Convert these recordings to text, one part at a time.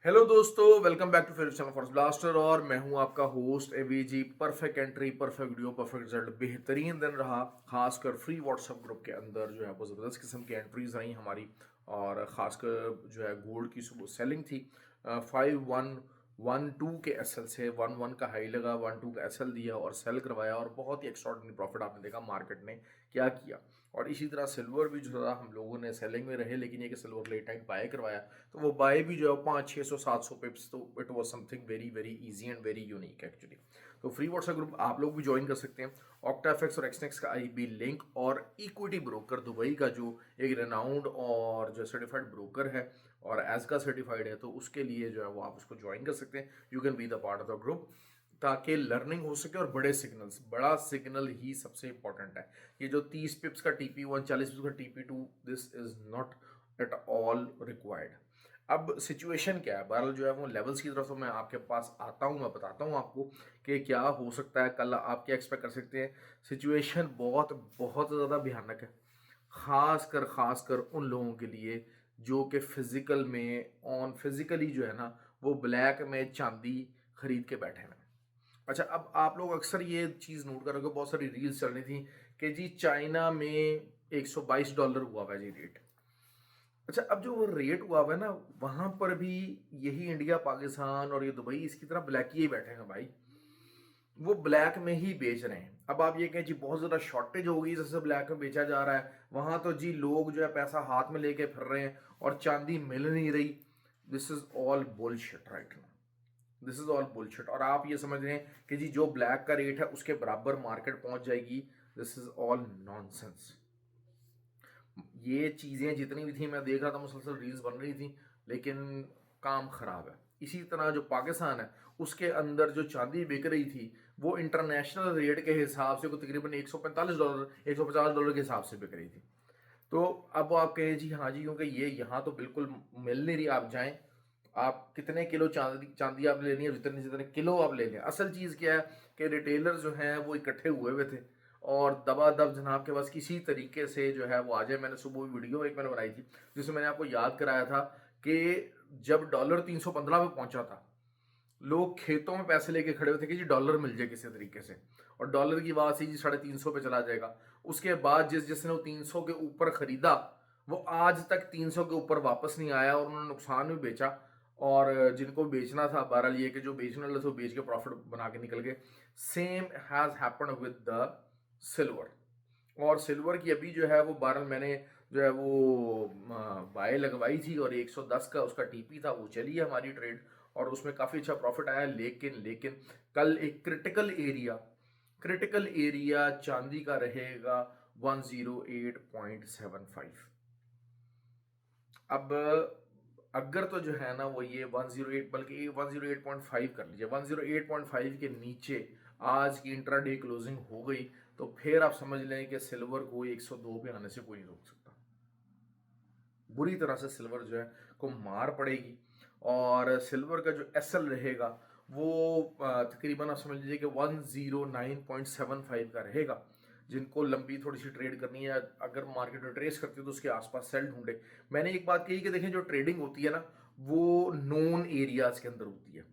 Hello दोस्तों, welcome back to favourite channel forest blaster. और मैं हूं आपका host AVG. Perfect entry, perfect video, perfect result, बेहतरीन दिन रहा। खासकर फ्री व्हाट्सएप ग्रुप के अंदर जो है वो ज़बरदस्त किस्म की एंट्रीज रही हमारी। और ख़ासकर जो है गोल्ड की सुबह सेलिंग थी। 5112 के एसएल से 11 का हाई लगा, 12 का एसएल दिया और सेल करवाया और बहुत ही एक्स्ट्रॉर्डिनरी प्रॉफिट आपने देखा मार्केट ने क्या किया। और इसी तरह सिल्वर भी जो था हम लोगों ने सेलिंग में रहे, लेकिन ये कि सिल्वर लेट नाइट बाय करवाया तो वो बाय भी जो है 500 600 700 पिप्स, तो it was something very very easy and very unique actually. तो फ्री व्हाट्सएप ग्रुप आप लोग भी ज्वाइन कर सकते हैं। ऑक्टाफेक्स और एक्सनेक्स का आईबी लिंक और इक्विटी ब्रोकर दुबई का जो एक रेनाउंड और जो सर्टिफाइड ब्रोकर है और एज का सर्टिफाइड है, तो उसके लिए जो है वो आप उसको ज्वाइन कर सकते हैं। You can be the part of the group ताकि लर्निंग हो सके। और बड़ा सिग्नल ही सबसे इंपॉर्टेंट है। ये जो 30 पिप्स का टीपी1, 40 पिप्स का TP two, this is not at all required. अब सिचुएशन क्या है, बहरहाल जो है वो लेवल्स की तरफ तो मैं आपके पास आता हूँ, मैं बताता हूँ आपको कि क्या हो सकता है, कल आप क्या एक्सपेक्ट कर सकते हैं। सिचुएशन बहुत बहुत ज़्यादा भयानक है, खासकर उन लोगों के लिए जो कि फिजिकली जो है ना वो ब्लैक में चांदी खरीद के बैठे हैं। अच्छा, अब आप लोग अक्सर ये चीज़ नोट करोगे, बहुत सारी रील्स चल रही थी कि जी चाइना में $122 हुआ हुआ है जी रेट। अच्छा, अब जो वो रेट हुआ हुआ है ना, वहां पर भी यही इंडिया पाकिस्तान और ये दुबई इसकी तरह ब्लैक ही बैठे हैं भाई। वो ब्लैक में ही बेच रहे हैं। अब आप ये कहें जी बहुत ज़्यादा शॉर्टेज हो गई जैसे ब्लैक में बेचा जा रहा है, वहां तो जी लोग जो है पैसा हाथ में लेके फिर रहे हैं और चांदी मिल नहीं रही। This is all bullshit right now, this is all bullshit. और आप ये समझ रहे हैं कि जी जो ब्लैक का रेट है उसके बराबर मार्केट पहुंच जाएगी। This is all nonsense. ये चीज़ें जितनी भी थी मैं देख रहा था, मुसलसल रील्स बन रही थी, लेकिन काम खराब है। इसी तरह जो पाकिस्तान है उसके अंदर जो चांदी बिक रही थी वो इंटरनेशनल रेट के हिसाब से तकरीबन $145 $150 के हिसाब से बिक रही थी। तो अब आप कहें जी हाँ जी, क्योंकि ये यहाँ तो बिल्कुल मिल नहीं रही, आप जाएं, आप कितने किलो चांदी चांदी आप लेनी है, जितने जितने किलो आप ले लें। असल चीज़ क्या है कि रिटेलर जो हैं वो इकट्ठे हुए हुए थे और दबादब जनाब के पास किसी तरीके से जो है वो आ जाए। मैंने सुबह वीडियो एक मैंने बनाई थी जिसमें मैंने आपको याद कराया था कि जब डॉलर 315 पे पहुंचा था, लोग खेतों में पैसे लेके खड़े हुए थे कि जी डॉलर मिल जाए किसी तरीके से। और डॉलर की बात थी जी 350 पे चला जाएगा। उसके बाद जिसने वो 300 के ऊपर खरीदा वो आज तक 300 के ऊपर वापस नहीं आया और उन्होंने नुकसान भी बेचा। और जिनको बेचना था, बहरहाल ये कि जो बेचने वाले थे वो बेच के प्रॉफिट बना के निकल गए। Same has happen with the silver. और सिल्वर की अभी जो है वो बहरहाल मैंने जो है वो बाय लगवाई थी और 110 का उसका टीपी था, वो चली है हमारी ट्रेड और उसमें काफ़ी अच्छा प्रॉफिट आया। लेकिन लेकिन कल एक क्रिटिकल एरिया चांदी का रहेगा 108.75। अब अगर तो जो है ना वो ये 108, बल्कि 108.5 कर लीजिए, 108.5 के नीचे आज की इंट्राडे क्लोजिंग हो गई तो फिर आप समझ लें कि सिल्वर को 102 पे आने से कोई नहीं रोक सकता। बुरी तरह से सिल्वर जो है को मार पड़ेगी। और सिल्वर का जो एसएल रहेगा वो तकरीबन आप समझ लीजिए कि 109.75 का रहेगा। जिनको लंबी थोड़ी सी ट्रेड करनी है, अगर मार्केट में ट्रेस करती है तो उसके आसपास सेल ढूंढे। मैंने एक बात कही कि देखें जो ट्रेडिंग होती है ना वो नोन एरियाज के अंदर होती है।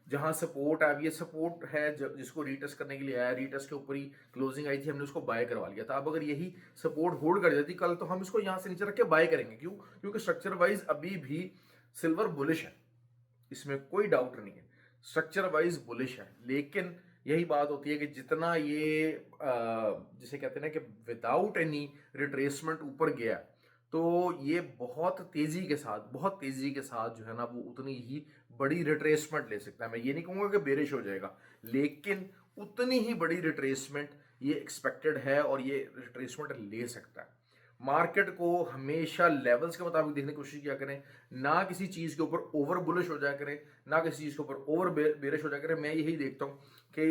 जहां सपोर्ट है, अब ये सपोर्ट है जिसको रीटेस्ट करने के लिए आया, रीटेस्ट के ऊपर ही क्लोजिंग आई थी, हमने उसको बाय करवा लिया था। अब अगर यही सपोर्ट होल्ड कर जाती कल तो हम इसको यहां से नीचे रख के बाय करेंगे। क्यों? क्योंकि स्ट्रक्चर वाइज अभी भी सिल्वर बुलिश है, इसमें कोई डाउट नहीं है, स्ट्रक्चर वाइज बुलिश है। लेकिन यही बात होती है कि जितना ये जिसे कहते हैं ना कि विदाउट एनी रिट्रेसमेंट ऊपर गया तो ये बहुत तेजी के साथ जो है ना वो उतनी ही बड़ी रिट्रेसमेंट ले सकता है। मैं ये नहीं कहूंगा कि बेरिश हो जाएगा, लेकिन उतनी ही बड़ी रिट्रेसमेंट ये एक्सपेक्टेड है और ये रिट्रेसमेंट ले सकता है। मार्केट को हमेशा लेवल्स के मुताबिक देखने की कोशिश किया करें, ना किसी चीज़ के ऊपर ओवर बुलिश हो जाया करें, ना किसी चीज़ के ऊपर ओवर बेरिश हो जाया करें। मैं यही देखता हूँ कि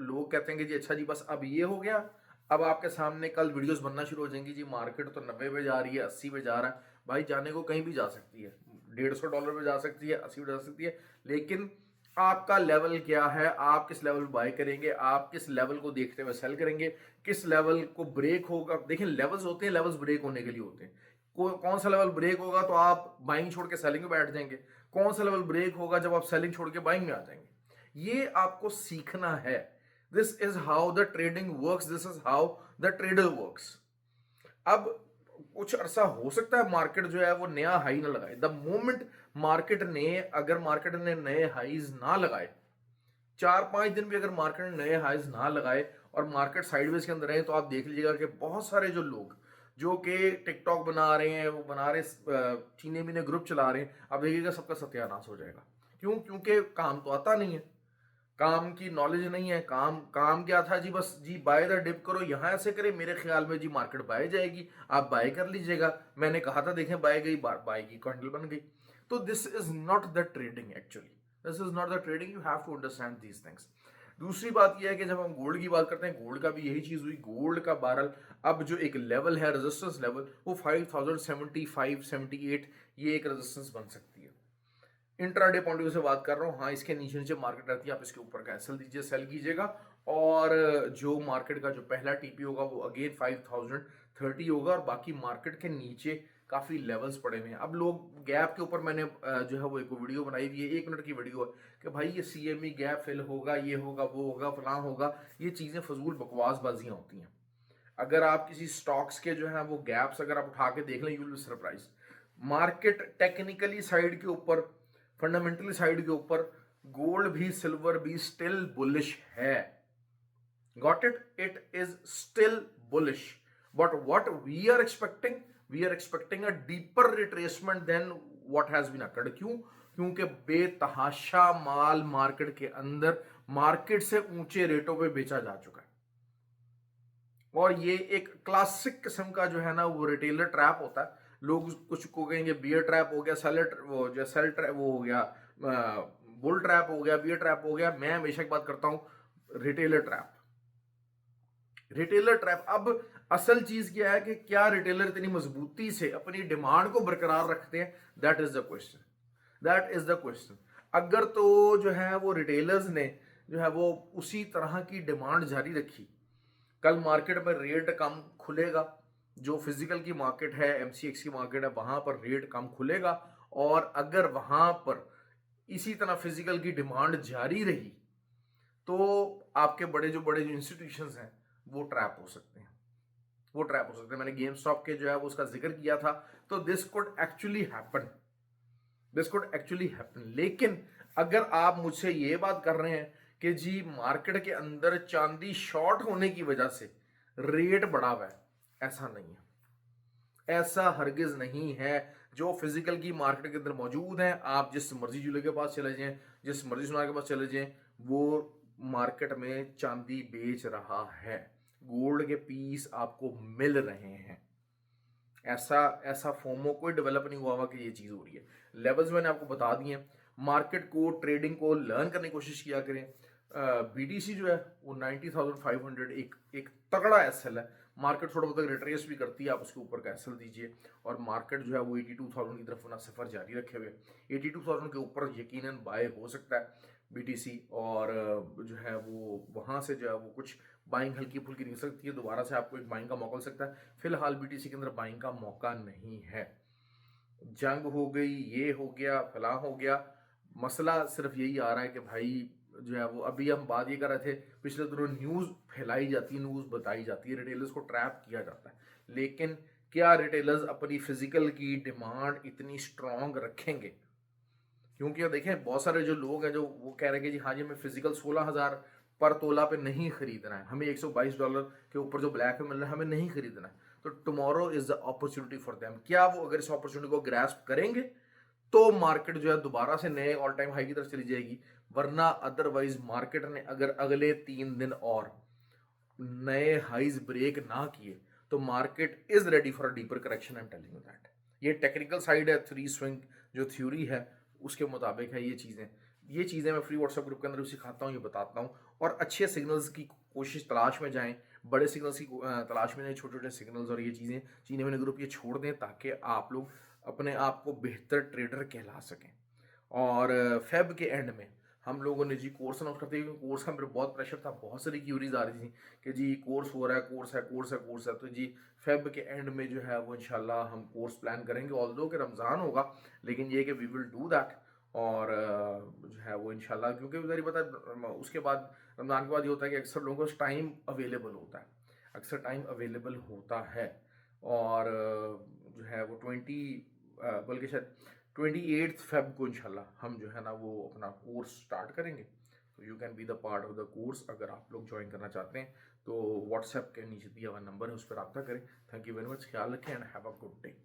लोग कहते हैं कि जी अच्छा जी बस अब ये हो गया, अब आपके सामने कल वीडियोस बनना शुरू हो जाएंगी जी मार्केट तो 90 पे जा रही है, 80 पे जा रहा है। भाई जाने को कहीं भी जा सकती है, $150 पे जा सकती है, 80 पे जा सकती है। लेकिन आपका लेवल क्या है, आप किस लेवल बाय करेंगे, आप किस लेवल को देखते हुए सेल करेंगे, किस लेवल को ब्रेक होगा। देखिए लेवल्स होते हैं, लेवल्स ब्रेक होने के लिए होते हैं। कौन सा लेवल ब्रेक होगा तो आप बाइंग छोड़ के सेलिंग में बैठ जाएंगे, कौन सा लेवल ब्रेक होगा जब आप सेलिंग छोड़ के बाइंग में आ जाएंगे। ये आपको सीखना है। This is how the trading works, this is how the trader works. अब कुछ अरसा हो सकता है मार्केट जो है वो नया हाई ना लगाए। द मोमेंट मार्केट ने, अगर मार्केट ने नए हाईज ना लगाए, 4-5 दिन भी अगर मार्केट ने नए हाईज ना लगाए और मार्केट साइडवेज के अंदर रहे, तो आप देख लीजिएगा कि बहुत सारे जो लोग जो कि टिकटॉक बना रहे हैं, वो बना रहे चीने मीने ग्रुप चला रहे हैं, आप देखिएगा सबका सत्यानाश हो जाएगा। क्यों? क्योंकि काम तो आता नहीं है, काम की नॉलेज नहीं है। काम काम क्या था जी? बस जी बाय द डिप करो, यहां ऐसे करे, मेरे ख्याल में जी मार्केट बाय जाएगी, आप बाय कर लीजिएगा। मैंने कहा था देखें बाय गई, बाय की कैंडल बन गई। तो this is not the trading actually, this is not the trading. You have to understand these things. दूसरी बात यह है कि जब हम गोल्ड की बात करते हैं, गोल्ड का भी यही चीज हुई। गोल्ड का बैरल अब जो एक लेवल है, रेजिस्टेंस लेवल, वो 5075-78 ये एक रेजिस्टेंस बन सकती है। इंट्राडे पॉइंट ऑफ व्यू से बात कर रहा हूँ। हाँ, इसके नीचे नीचे मार्केट रहती है, आप इसके ऊपर कैंसिल दीजिए, सेल कीजिएगा। और जो मार्केट का जो पहला टीपी होगा वो अगेन 5030 होगा, और बाकी मार्केट के नीचे काफी लेवल्स पड़े हुए हैं। अब लोग गैप के ऊपर, मैंने जो है वो एक वीडियो बनाई हुई है, 1 मिनट की वीडियो है, कि भाई ये सीएमई गैप फिल होगा, ये होगा, वो होगा, फलां होगा। ये चीजें फजूल बकवासबाजियां होती हैं। अगर आप किसी स्टॉक्स के जो है वो गैप्स अगर आप उठा के देख लें, you will be surprise. Market technically side के ऊपर, फंडामेंटली साइड के ऊपर, गोल्ड भी सिल्वर भी स्टिल बुलिश है। Got it? It is still bullish, but what we are expecting a deeper retracement then what has been occurred. क्यों? क्योंकि बेतहाशा माल मार्केट के अंदर मार्केट से ऊंचे रेटों पे बेचा जा चुका है। और ये एक क्लासिक किस्म का जो है ना वो रिटेलर ट्रैप होता है। लोग कुछ को कहेंगे बियर ट्रैप हो गया, सेलर वो जो सेल ट्रैप वो हो गया, बुल ट्रैप हो गया, बियर ट्रैप हो गया। मैं हमेशा की बात करता हूं रिटेलर ट्रैप। Retailer trap. अब असल चीज क्या है कि क्या रिटेलर इतनी मजबूती से अपनी डिमांड को बरकरार रखते हैं? That is the question, that is the question. अगर तो जो है वो रिटेलर्स ने जो है वो उसी तरह की डिमांड जारी रखी, कल मार्केट में रेट कम खुलेगा। जो फिजिकल की मार्केट है, एमसीएक्स की मार्केट है, वहां पर रेट कम खुलेगा। और अगर वहां पर इसी तरह फिजिकल की डिमांड जारी रही, तो आपके बड़े जो इंस्टीट्यूशंस हैं वो ट्रैप हो सकते हैं, वो ट्रैप हो सकते हैं। मैंने गेम स्टॉप के जो है वो उसका जिक्र किया था। तो this could actually happen, this could actually happen. लेकिन अगर आप मुझसे ये बात कर रहे हैं कि जी मार्केट के अंदर चांदी शॉर्ट होने की वजह से रेट बढ़ा हुआ है, ऐसा नहीं है, ऐसा हरगिज नहीं है। जो फिजिकल की मार्केट के अंदर मौजूद है, आप जिस मर्जी ज्वेलर के पास चले जाएं, जिस मर्जी सुनार के पास चले जाएं, वो मार्केट में चांदी बेच रहा है, गोल्ड के पीस आपको मिल रहे हैं। ऐसा ऐसा फोमो कोई डेवलप नहीं हुआ हुआ कि ये चीज हो रही है। लेवल्स मैंने आपको बता दिए। मार्केट को, ट्रेडिंग को लर्न करने की कोशिश किया करें। बीटीसी जो है वो 90,500 एक तगड़ा एसएल है। मार्केट थोड़ा बहुत रिट्रेस भी करती है, आप उसके ऊपर का एसएल दीजिए। और मार्केट जो है वो 82,000 की तरफ अपना सफर जारी रखे हुए। 82,000 के ऊपर यकीनन बाय हो सकता है बीटीसी, और जो है वो वहां से जो है वो कुछ बाइंग हल्की फुल्की निकल सकती है, दोबारा से आपको एक बाइंग का मौका मिल सकता है। फिलहाल बीटीसी के अंदर बाइंग का मौका नहीं है। जंग हो गई, ये हो गया, फलां हो गया, मसला सिर्फ यही आ रहा है कि भाई जो है वो, अभी हम बात ये कर रहे थे, पिछले दिनों न्यूज़ फैलाई जाती है, न्यूज़ बताई जाती है, रिटेलर्स को ट्रैप किया जाता है। लेकिन क्या रिटेलर्स अपनी फिजिकल की डिमांड इतनी स्ट्रांग रखेंगे? क्योंकि देखें बहुत सारे जो लोग हैं जो वो कह रहे हैं कि जी हाँ जी हमें फिजिकल 16,000 पर तोला पे नहीं खरीदना है, हमें $122 के ऊपर जो ब्लैक में मिल रहा है हमें नहीं खरीदना है। तो tomorrow is the opportunity for them. क्या वो अगर इस अपॉर्चुनिटी को ग्रैस्प करेंगे तो मार्केट जो है दोबारा से नए ऑल टाइम हाई की तरफ चली जाएगी। वरना अदरवाइज मार्केट ने अगर अगले 3 दिन और नए हाईज ब्रेक ना किए तो market is ready for a deeper correction. I am telling you that. ये टेक्निकल साइड है, 3 स्विंग जो थ्योरी है उसके मुताबिक है ये चीज़ें मैं फ्री व्हाट्सएप ग्रुप के अंदर भी सिखाता हूँ, ये बताता हूँ। और अच्छे सिग्नल्स की कोशिश तलाश में जाएं, बड़े सिग्नल्स की तलाश में जाएं, छोटे छोटे सिग्नल्स और ये चीज़ें चीने मैंने ग्रुप ये छोड़ दें ताकि आप लोग अपने आप को बेहतर ट्रेडर कहला सकें। और फेब के एंड में हम लोगों ने जी कोर्स अनाउंस करते हुए, कोर्स का मेरे बहुत प्रेशर था, बहुत सारी क्यूरीज आ रही थी कि जी कोर्स हो रहा है, कोर्स है। तो जी फेब के एंड में जो है वो इंशाल्लाह हम कोर्स प्लान करेंगे, ऑल्दो कि रमज़ान होगा, लेकिन ये कि वी विल डू दैट। और जो है वो इंशाल्लाह, क्योंकि उधर ही पता है, उसके बाद रमज़ान के बाद ये होता है कि अक्सर लोगों को टाइम अवेलेबल होता है, अक्सर टाइम अवेलेबल होता है। और जो है वो बल्कि शायद 28 फ़ेब को इंशाल्लाह हम जो है ना वो अपना कोर्स स्टार्ट करेंगे। तो you can be the part of the course. अगर आप लोग ज्वाइन करना चाहते हैं तो व्हाट्सएप के नीचे दिया हुआ नंबर है, उस पर रब्ता करें। थैंक यू वेरी मच, ख्याल रखें and have a good day.